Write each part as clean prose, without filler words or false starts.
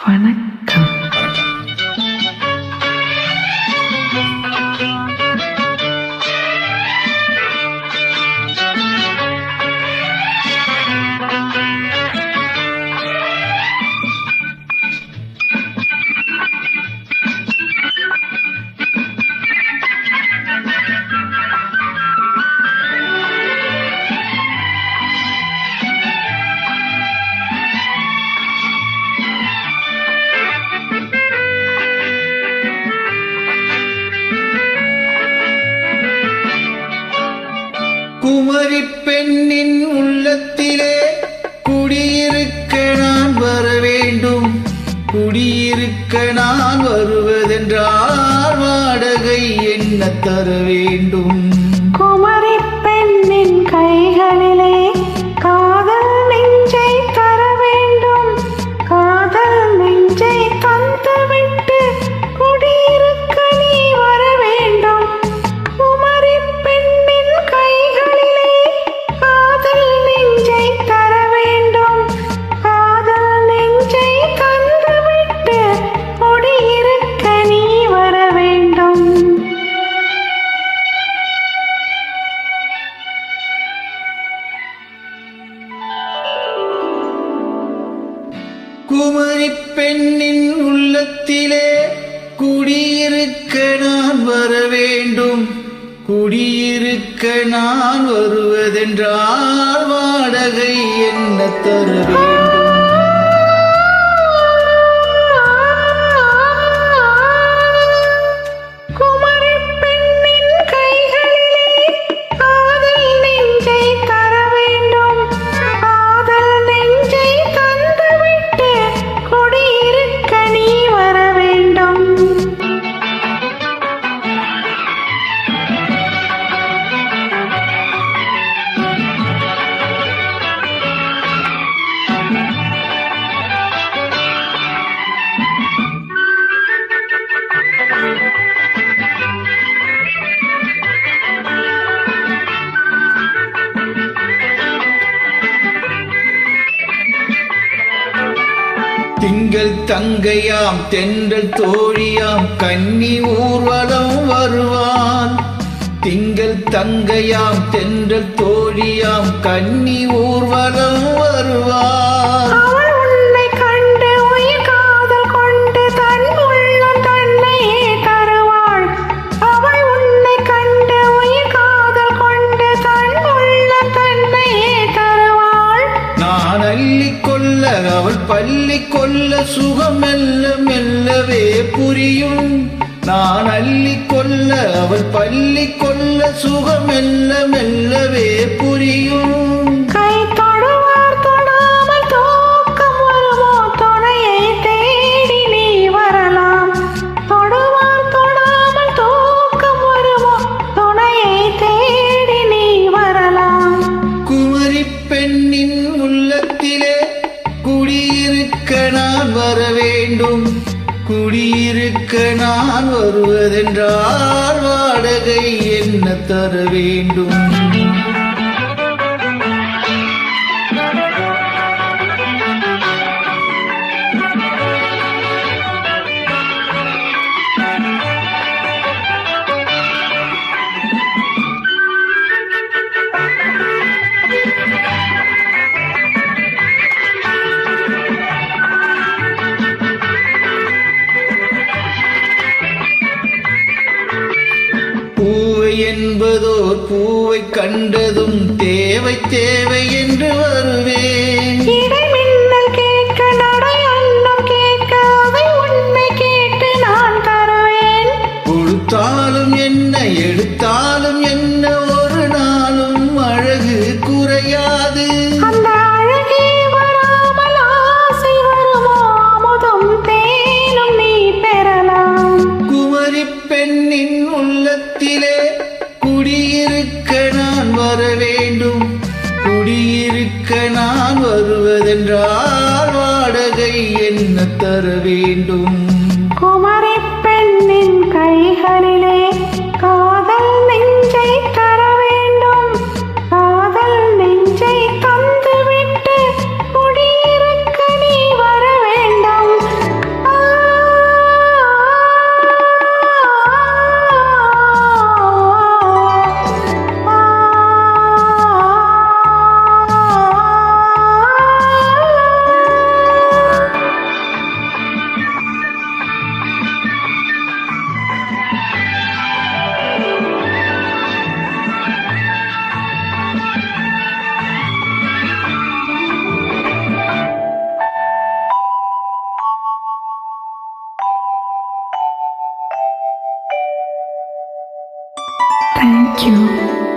வணக்கம். குமரி பெண்ணின் உள்ளத்திலே குடியிருக்க நான் வர வேண்டும். குடியிருக்க நான் வருவதென்றால் வாடகை என்ன தர வேண்டும்? குமரி பெண்ணின் கைகளிலே காதல் நெஞ்சை தர வேண்டும். காதல் நெஞ்சை தந்துவிட்டு குடியிருக்க நீ வர வேண்டும். குமரி பெண்ணின் கைகளிலே காதல் நெஞ்சை தர வேண்டும். காதல் நெஞ்சை தந்துவிட்டு குடியிருக்க நீ வர வேண்டும். குமரி பெண்ணின் உள்ளத்திலே குடியிருக்க நான் வர வேண்டும். குடியிருக்க நான் வருவதென்றால் வாடகை என்ன தர வேண்டும்? குமரி பெண்ணின் கைகளிலே காதல் நெஞ்சை தர வேண்டும். காதல் நெஞ்சை தந்துவிட்டு குடியிருக்க நீ வர வேண்டும். திங்கள் தங்கையாம் தென்றல் தோழியாம் கன்னி ஊர்வலம் வருவான். திங்கள் தங்கையாம் தென்றல் தோழியாம் கன்னி ஊர்வலம் வருவான். அவள் உன்னை கண்டு உயிர் காதல் கொண்டு தன் உள்ளம் தன்னையே தருவாள். அவள் உன்னை கண்டு உயிர் காதல் கொண்டு தன் உள்ளம் தன்னையே தருவாள். நான் அள்ளிக்கொள்ள அவள் பள்ளி கொள்ள சுகம் மெல்ல மெல்லவே புரியும். நான் அள்ளிக்கொள்ள அவள் பள்ளி கொள்ள சுகம் மெல்ல மெல்லவே புரியும். கை தொடுவார் தொடாமல் தூக்கம் வருமோ? துணையை தேடி நீ வரலாம். தொடுவார் தொடாமல் தூக்கம் வருமோ? துணையை தேடி நீ வரலாம். குமரி பெண்ணின் உள்ளத்திலே குடியிருக்க நான் வர வேண்டும். குடியிருக்க நான் வருவதென்றால் வாடகை என்ன தர வேண்டும்? பூவை என்பதோர் பூவை கண்டதும் தேவை தேவை என்று வருவேன். இடைமின்னல் கேட்க நடை அன்னம் கேட்க அதை உன்னை கேட்டு நான் தருவேன். கொடுத்தாலும் என்ன எடுத்தாலும் என்ன ஒரு நாளும் அழகு குறையாது. அந்த அழகே வராமல் ஆசை வருமோ? அமுதும் தேனும் நீ பெறலாம். குமரி பெண்ணின் உள்ளத்திலே குடியிருக்க நான் வர வேண்டும். குடியிருக்க நான் வருவதென்றால் வாடகை என்ன தர வேண்டும்? குமரி பெண்ணின் கைகளிலே காதல் நெஞ்சை தர வேண்டும். காதல் நெஞ்சை தந்துவிட்டு குடியிருக்க நீ வர வேண்டும். தேங்க்யூ.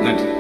நன்றி.